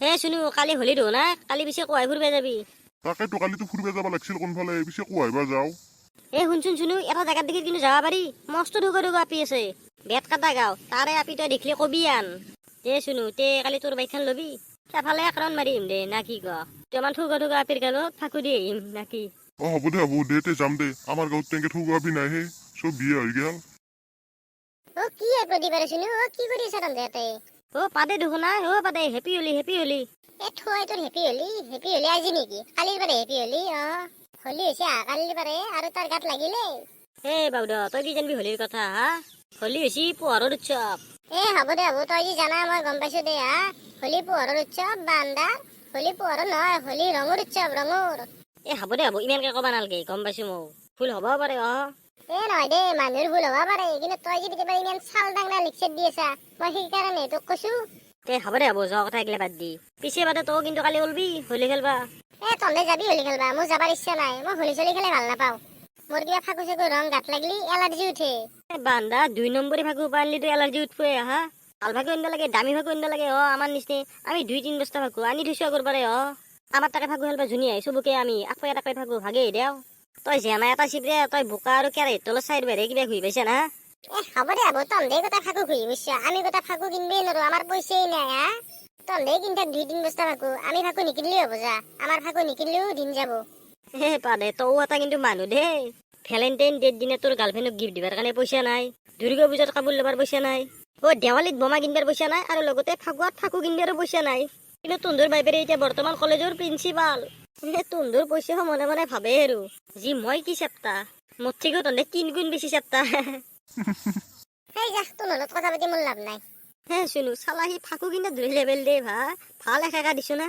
হে শুনো কালি হলি ধো না কালি পিছে কোৱাই ফুৰিব যাবি তাকেতো কালিতো ফুৰিব যাব লাগিছিল কোনফালে পিছে কোৱাইবা যাওঁ এ শুনচোন এটা জাগাত দেখি কিন্তু যাব পাৰি মস্ত ঢুকা আপি আছে বেত কাটা গাঁও তাৰে আপি তই দেখিলে কবি আন শুনো তে কালি তোৰ বাইকখন ল'বি সেইফালে এক ৰাউণ্ড মাৰিম দে না কি ক তই আমাৰ ঢুকা আপিৰ গালত ফাকু দি আহিম না কি হ'ব দে তে যাম দে আমাৰ গাঁৱত তেনেকে ঠুগুৱাবি নাই হে চব বিয়া হৈ গেল কি প্ৰতিবাৰে শুনো কি কৰি আছা তহঁতে পাদে দেখোন নাই পাদে হেপী হলি থৈ তোৰ হেপী হলি আজি নেকি কালিৰ বাৰে হেপী হলি হলি হৈছে কালিৰ বাৰে আৰু তাৰ গাত লাগিলে বাউদ তই কি জানিবি হলিৰ কথা হা হলি হৈছে পোহৰৰ উৎসৱ হ'ব দে তই যি জানা মই গম পাইছো দে হলি পোহৰৰ উৎসৱ বান্দা হলি পোহৰৰ নহয় হলি ৰঙৰ উৎসৱ ৰঙৰ হ'ব দে ইমানকে ক'বা নালাগে গম পাইছো মই ভুল হ'ব পাৰে নহয় দে মানুহৰ ভুল হ'ব পাৰে কিন্তু তই যদি কেতিয়াবা ইমান চাল ডাঙৰা লিকচাৰ দি আছা মই সেইকাৰণে তোক কৈছো হ'ব দে যোৱা কথা এগিলা বাদ দি পিছে বাদে তই কিন্তু কালি ওলবি হলি খেলবা তহঁতে যাবি হলি খেলবা মোৰ যাবাৰ ইচ্ছা নাই মই হলি চলি খেলে ভাল নাপাওঁ মোৰ কিবা ফাকু চাকু ৰং গাত লাগলি এলাৰ্জি উঠে বান্দা 2 নম্বৰী ফাকু পাৰলি তো এলাৰ্জি উঠবই ভাল ফাকু আনিব লাগে দামী ফাকু আনিব লাগে আমাৰ নিচিনা আমি 2-3 বস্তা ফাকু আনি থৈছো আগৰ পাৰে আমাৰ তাকে ফাকু খেলবা ধুনীয়া চবকে আমি আকৈ এটা ফাকু ভাগে দেও তই জেনা এটা চিপৰে তই বোকা আৰু কেৰাহীত তলত চাইড বাঢ়ে কিবা ঘূৰি পাইছা না হ'ব দে তহঁতে গোটা ফাকু ঘূৰি বুজিছ আমি গোটা ফাকু কিনবই নোৱাৰো আমাৰ পইচাই নাই তহঁতে কিনি থাক 2-3 বস্তা ফাকু আমি ফাকু নিকিনলেও হ'ব যা আমাৰ ফাকু নিকিনলেও দিন যাব পাদে তও এটা কিন্তু মানুহ দে ভেলেণ্টাইন ডেৰ দিনে তোৰ গাৰ্লফ্ৰেণ্ডক গিফ্ট দিবাৰ কাৰণে পইচা নাই দুৰ্গা পূজাত কাপোৰ ল'বাৰ পইচা নাই দেৱালীত বোমা কিনবাৰ পইচা নাই আৰু লগতে ফাকুৱাত ফাকু কিনবাৰো পইচা নাই কিন্তু তুন্দুৰ বাইবেৰে এতিয়া বৰ্তমান কলেজৰ প্ৰিন্সিপাল তুন্দুৰ পইচা মনে মনে ভাবে আৰু যি মই কি চেপ্তা মোৰ ঠিকো তহঁতে 3 গুণ বেছি চেপ্তা তোৰ লগত কথা পাতি মোৰ লাভ নাই শুনো চালা সি ফাকু কিনা ধৰি লেবেল দে ভাল একা দিছো না